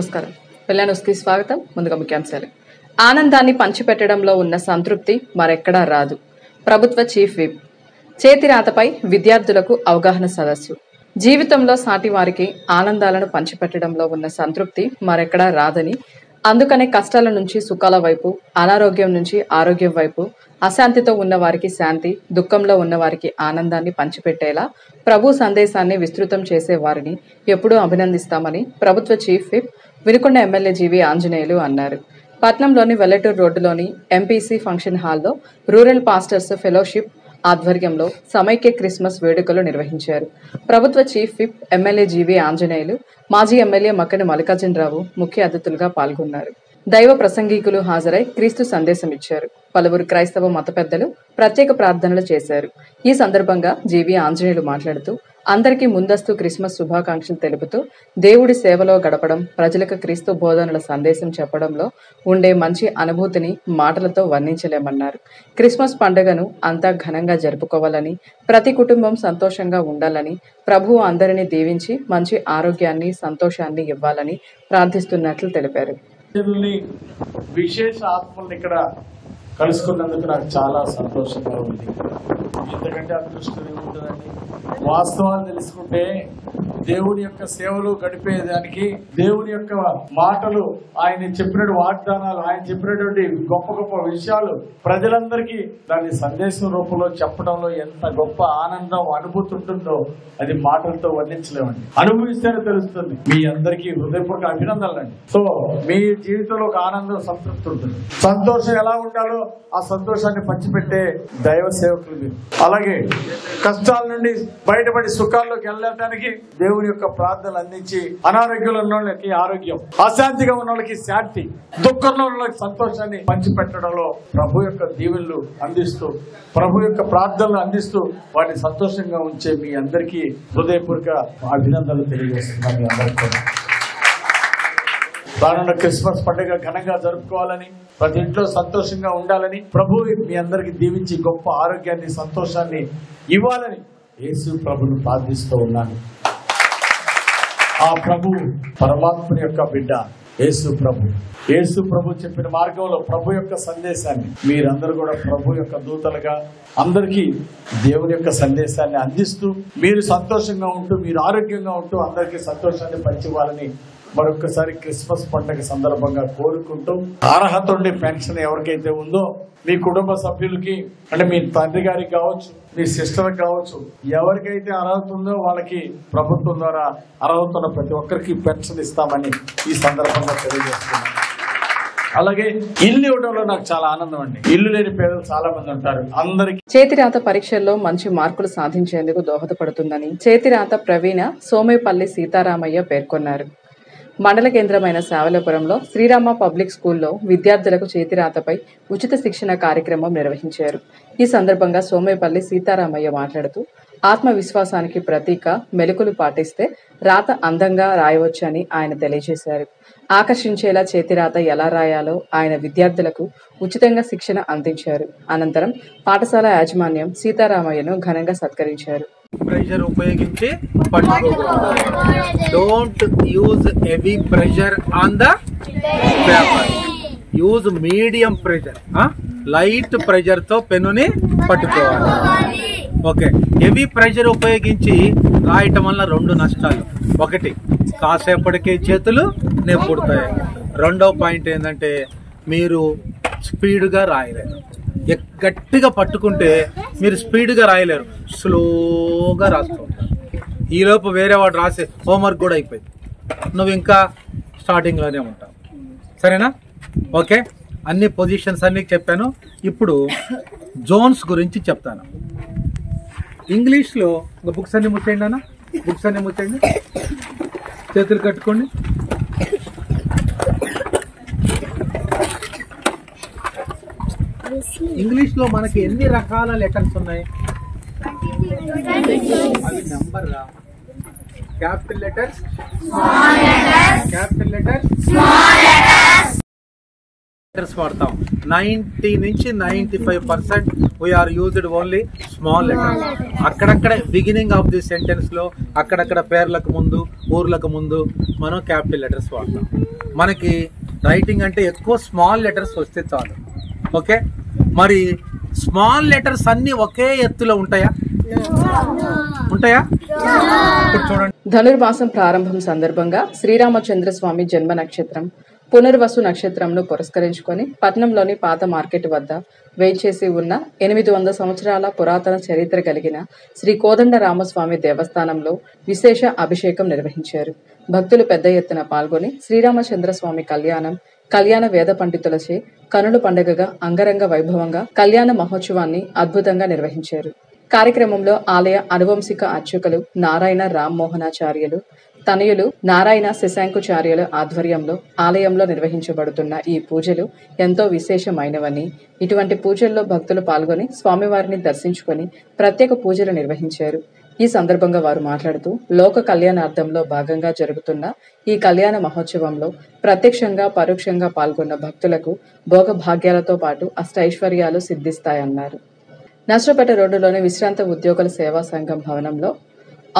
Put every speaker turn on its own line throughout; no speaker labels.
నమస్కారం. వెల్లా న్యూస్కి స్వాగతం. ముందుగా ముఖ్యాంశాలు. ఆనందాన్ని పంచిపెట్టడంలో ఉన్న సంతృప్తి మరెక్కడా రాదు. ప్రభుత్వ చీఫ్ విప్. చేతిరాతపై విద్యార్థులకు అవగాహన సదస్సు. జీవితంలో సాటి వారికి ఆనందాలను పంచిపెట్టడంలో ఉన్న సంతృప్తి మరెక్కడా రాదని, అందుకనే కష్టాల నుంచి సుఖాల వైపు, అనారోగ్యం నుంచి ఆరోగ్యం వైపు, అశాంతితో ఉన్న వారికి శాంతి, దుఃఖంలో ఉన్న వారికి ఆనందాన్ని పంచిపెట్టేలా ప్రభు సందేశాన్ని విస్తృతం చేసే వారిని ఎప్పుడూ అభినందిస్తామని ప్రభుత్వ చీఫ్ విప్ వినుకొండ ఎమ్మెల్యే జీవి ఆంజనేయులు అన్నారు. పట్నంలోని వెల్లటూరు రోడ్డులోని ఎంపీసీ ఫంక్షన్ హాల్లో రూరల్ పాస్టర్స్ ఫెలోషిప్ ఆధ్వర్యంలో సమైక్య క్రిస్మస్ వేడుకలు నిర్వహించారు. ప్రభుత్వ చీఫ్ విప్ ఎమ్మెల్యే జీవి ఆంజనేయులు, మాజీ ఎమ్మెల్యే మక్కని మల్లికార్జునరావు ముఖ్య అతిథులుగా పాల్గొన్నారు. దైవ ప్రసంగికులు హాజరై క్రీస్తు సందేశం ఇచ్చారు. పలువురు క్రైస్తవ మత పెద్దలు ప్రత్యేక ప్రార్థనలు చేశారు. ఈ సందర్భంగా జీవి ఆంజనేయులు మాట్లాడుతూ, అందరికీ ముందస్తు క్రిస్మస్ శుభాకాంక్షలు తెలుపుతూ, దేవుడి సేవలో గడపడం, ప్రజలకు క్రీస్తు బోధనల సందేశం చెప్పడంలో ఉండే మంచి అనుభూతిని మాటలతో వర్ణించలేమన్నారు. క్రిస్మస్ పండుగను అంతా ఘనంగా జరుపుకోవాలని, ప్రతి కుటుంబం సంతోషంగా ఉండాలని, ప్రభువు అందరినీ దీవించి మంచి ఆరోగ్యాన్ని, సంతోషాన్ని ఇవ్వాలని ప్రార్థిస్తున్నట్లు తెలిపారు.
విశేష ఆత్మల్ని ఇక్కడ కలుసుకున్నందుకు నాకు చాలా సంతోషంగా ఉంది. ఇంతకంటే అదృష్టం ఏముంటుందండి? వాస్తవాలు తెలుసుకుంటే దేవుని యొక్క సేవలు గడిపేదానికి, దేవుని యొక్క మాటలు, ఆయన చెప్పినటువంటి వాగ్దానాలు, ఆయన చెప్పినటువంటి గొప్ప గొప్ప విషయాలు ప్రజలందరికీ దాని సందేశం రూపంలో చెప్పడంలో ఎంత గొప్ప ఆనందం, అనుభూతి ఉంటుందో అది మాటలతో వర్ణించలేమండి. అనుభవిస్తేనే తెలుస్తుంది. మీ అందరికీ హృదయపూర్వక అభినందనలు అండి. సో మీ జీవితంలో ఒక ఆనందం, సంతృప్తి ఉంటుంది. సంతోషం ఎలా ఉండాలో ఆ సంతోషాన్ని పంచిపెట్టే దైవ సేవకులు మీరు. అలాగే కష్టాల నుండి బయటపడి సుఖాల్లోకి వెళ్ళడానికి దేవుని యొక్క ప్రార్థనలు అందించి, అనారోగ్యంలో ఉన్న వాళ్ళకి ఆరోగ్యం, అశాంతిగా ఉన్న వాళ్ళకి శాంతి, దుఃఖంలో ఉన్న వాళ్ళకి సంతోషాన్ని పంచిపెట్టడంలో ప్రభు యొక్క దీవెనలు అందిస్తూ, ప్రభు యొక్క ప్రార్థనలు అందిస్తూ వాటిని సంతోషంగా ఉంచే మీ అందరికీ హృదయపూర్వక అభినందనలు తెలియజేస్తున్నాను. మీ అందరికీ రానున్న క్రిస్మస్ పండుగ ఘనంగా జరుపుకోవాలని, ప్రతి ఇంట్లో సంతోషంగా ఉండాలని, ప్రభు మీ అందరికి దీవించి గొప్ప ఆరోగ్యాన్ని, సంతోషాన్ని ఇవ్వాలని యేసు ప్రభుని ప్రార్థిస్తూ ఉన్నాను. ఆ ప్రభు పరమాత్మని యొక్క బిడ్డ యేసు ప్రభు. యేసు ప్రభు చెప్పిన మార్గంలో ప్రభు యొక్క సందేశాన్ని మీరందరూ కూడా ప్రభు యొక్క దూతలుగా అందరికీ దేవుని యొక్క సందేశాన్ని అందిస్తూ, మీరు సంతోషంగా ఉంటూ, మీరు ఆరోగ్యంగా ఉంటూ అందరికీ సంతోషాన్ని పంచివ్వాలని మరొకసారి క్రిస్మస్ పండుగ సందర్భంగా కోరుకుంటూ, అర్హత ఉండే పెన్షన్ ఎవరికైతే ఉందో మీ కుటుంబ సభ్యులకి, అంటే మీ తండ్రి గారికి కావచ్చు, మీ సిస్టర్కి కావచ్చు, ఎవరికైతే అర్హత ఉందో వాళ్ళకి ప్రభుత్వం ద్వారా అర్హత ఉన్న ప్రతి ఒక్కరికి పెన్షన్ ఇస్తామని ఈ సందర్భంగా తెలియజేస్తున్నాను. అలాగే ఇల్లు ఇవ్వడంలో నాకు చాలా ఆనందం అండి. ఇల్లు లేని పేదలు చాలా మంది ఉంటారు. అందరికి
చేతిరాత పరీక్షల్లో మంచి మార్కులు సాధించేందుకు దోహదపడుతుందని చేతిరాత ప్రవీణ సోమేపల్లి సీతారామయ్య పేర్కొన్నారు. మండల కేంద్రమైన శావలపురంలో శ్రీరామ పబ్లిక్ స్కూల్లో విద్యార్థులకు చేతిరాతపై ఉచిత శిక్షణ కార్యక్రమం నిర్వహించారు. ఈ సందర్భంగా సోమేపల్లి సీతారామయ్య మాట్లాడుతూ, ఆత్మవిశ్వాసానికి ప్రతీక మెలకులు పాటిస్తే రాత అందంగా రాయవచ్చని ఆయన తెలియజేశారు. ఆకర్షించేలా చేతిరాత ఎలా రాయాలో ఆయన విద్యార్థులకు ఉచితంగా శిక్షణ అందించారు. అనంతరం పాఠశాల యాజమాన్యం సీతారామయ్యను ఘనంగా సత్కరించారు.
ప్రెషర్ ఉపయోగించి don't use heavy pressure on the paper, use medium pressure, light pressure తో పెన్నుని పట్టుకోవాలి. ఓకే, హెవీ ప్రెషర్ ఉపయోగించి రాయటం వల్ల రెండు నష్టాలు. ఒకటి, కాసేపటికే చేతులు నొప్పుడుతాయి. రెండో పాయింట్ ఏంటంటే మీరు స్పీడ్గా రాయలేరు. గట్టిగా పట్టుకుంటే మీరు స్పీడ్గా రాయలేరు, స్లోగా రాస్తూ ఉంటారు. ఈలోపు వేరే వాడు రాసే హోంవర్క్ కూడా అయిపోయింది, నువ్వు ఇంకా స్టార్టింగ్లోనే ఉంటావు. సరేనా? ఓకే, అన్ని పొజిషన్స్ అన్ని చెప్పాను. ఇప్పుడు జోన్స్ గురించి చెప్తాను. ఇంగ్లీష్లో బుక్స్ అన్ని ముచ్చేయండి అన్న, బుక్స్ అన్ని ముచ్చేయండి, చేతులు కట్టుకోండి. ఇంగ్లీష్ లో మనకి ఎన్ని రకాల లెటర్స్ ఉన్నాయి? అవి నెంబర్ రా. Capital letters, capital letters, letters వాడతాం. 90 నుంచి 95% we are used only small letters. అక్కడక్కడ బిగినింగ్ ఆఫ్ ది సెంటెన్స్ లో అక్కడక్కడ పేర్లకు ముందు ఊర్లకు ముందు మనం క్యాపిటల్ లెటర్స్ వాడతాం. మనకి రైటింగ్ అంటే ఎక్కువ స్మాల్ లెటర్స్ వస్తే చాలు. ఓకే, మరి స్మాల్ లెటర్స్ అన్ని ఒకే ఎత్తులో ఉంటాయా? ఇప్పుడు చూడండి.
ధనుర్మాసం ప్రారంభం సందర్భంగా శ్రీరామచంద్ర స్వామి జన్మ నక్షత్రం పునర్వసు నక్షత్రంను పురస్కరించుకొని పట్నంలోని పాత మార్కెట్ వద్ద వేయించేసి ఉన్న 800 సంవత్సరాల పురాతన చరిత్ర కలిగిన శ్రీ కోదండ రామస్వామి దేవస్థానంలో విశేష అభిషేకం నిర్వహించారు. భక్తులు పెద్ద ఎత్తున పాల్గొని శ్రీరామచంద్ర స్వామి కళ్యాణ వేద పండితులచే కనుల పండుగగా అంగరంగ వైభవంగా కళ్యాణ మహోత్సవాన్ని అద్భుతంగా నిర్వహించారు. కార్యక్రమంలో ఆలయ అనువంశిక అర్చకులు నారాయణ రామ్మోహనాచార్యులు తనయులు నారాయణ శశాంకుచార్యుల ఆధ్వర్యంలో ఆలయంలో నిర్వహించబడుతున్న ఈ పూజలు ఎంతో విశేషమైనవని, ఇటువంటి పూజల్లో భక్తులు పాల్గొని స్వామివారిని దర్శించుకొని ప్రత్యేక పూజలు నిర్వహించారు. ఈ సందర్భంగా వారు మాట్లాడుతూ లోక కళ్యాణార్థంలో భాగంగా జరుగుతున్న ఈ కళ్యాణ మహోత్సవంలో ప్రత్యక్షంగా పరోక్షంగా పాల్గొన్న భక్తులకు భోగభాగ్యాలతో పాటు అష్టైశ్వర్యాలు సిద్ధిస్తాయన్నారు. నర్సరావుపేట రోడ్డులోని విశ్రాంత ఉద్యోగుల సేవా సంఘం భవనంలో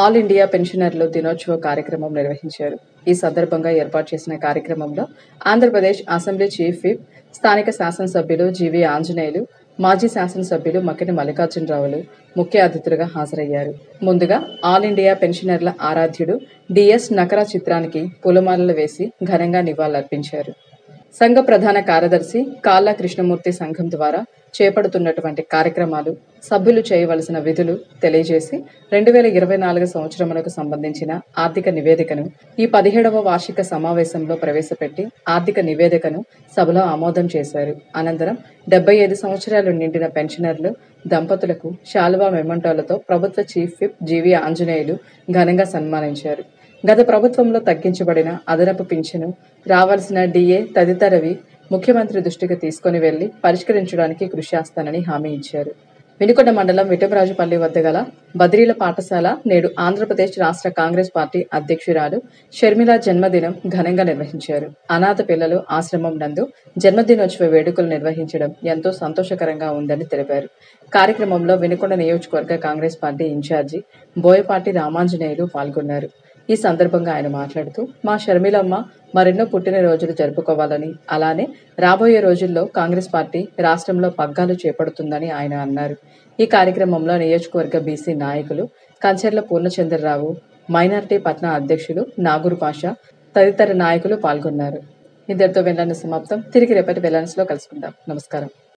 ఆల్ ఇండియా పెన్షనర్లు దినోత్సవ కార్యక్రమం నిర్వహించారు. ఈ సందర్భంగా ఏర్పాటు చేసిన కార్యక్రమంలో ఆంధ్రప్రదేశ్ అసెంబ్లీ చీఫ్ విప్, స్థానిక శాసనసభ్యులు జీవీ ఆంజనేయులు, మాజీ శాసనసభ్యులు మక్కిన మల్లికార్జునరావులు ముఖ్య అతిథులుగా హాజరయ్యారు. ముందుగా ఆల్ ఇండియా పెన్షనర్ల ఆరాధ్యుడు డిఎస్ నకరా చిత్రానికి పూలమాలలు వేసి ఘనంగా నివాళులర్పించారు. సంఘ ప్రధాన కార్యదర్శి కాళ్ళ కృష్ణమూర్తి సంఘం ద్వారా చేపడుతున్నటువంటి కార్యక్రమాలు, సభ్యులు చేయవలసిన విధులు తెలియజేసి 2024 సంవత్సరమునకు సంబంధించిన ఆర్థిక నివేదికను ఈ 17వ వార్షిక సమావేశంలో ప్రవేశపెట్టి ఆర్థిక నివేదికను సభలో ఆమోదం చేశారు. అనంతరం 75 సంవత్సరాలు నిండిన పెన్షనర్లు దంపతులకు శాలువా మెమంటోలతో ప్రభుత్వ చీఫ్ విప్ జీవీ ఆంజనేయులు ఘనంగా సన్మానించారు. గత ప్రభుత్వంలో తగ్గించబడిన అదనపు పింఛను, రావాల్సిన డిఏ తదితరవి ముఖ్యమంత్రి దృష్టికి తీసుకుని వెళ్లి పరిష్కరించడానికి కృషి చేస్తానని హామీ ఇచ్చారు. వినుకొండ మండలం విటమరాజుపల్లి వద్ద గల బద్రీల పాఠశాల నేడు ఆంధ్రప్రదేశ్ రాష్ట్ర కాంగ్రెస్ పార్టీ అధ్యక్షురాలు షర్మిల జన్మదినం ఘనంగా నిర్వహించారు. అనాథ పిల్లలు ఆశ్రమం నందు జన్మదినోత్సవ వేడుకలు నిర్వహించడం ఎంతో సంతోషకరంగా ఉందని తెలిపారు. కార్యక్రమంలో వినుకొండ నియోజకవర్గ కాంగ్రెస్ పార్టీ ఇన్ఛార్జి బోయపాటి రామాంజనేయులు పాల్గొన్నారు. ఈ సందర్భంగా ఆయన మాట్లాడుతూ మా షర్మిలమ్మ మరెన్నో పుట్టినరోజులు జరుపుకోవాలని, అలానే రాబోయే రోజుల్లో కాంగ్రెస్ పార్టీ రాష్ట్రంలో పగ్గాలు చేపడుతుందని ఆయన అన్నారు. ఈ కార్యక్రమంలో నియోజకవర్గ బీసీ నాయకులు కంచెర్ల పూర్ణచంద్రరావు, మైనార్టీ పట్న అధ్యక్షులు నాగూరు పాషా తదితర నాయకులు పాల్గొన్నారు. ఇంతటితో వెళ్ళాలని సమాప్తం. తిరిగి రేపటి వెళ్ళాన్స్లో కలుసుకుందాం. నమస్కారం.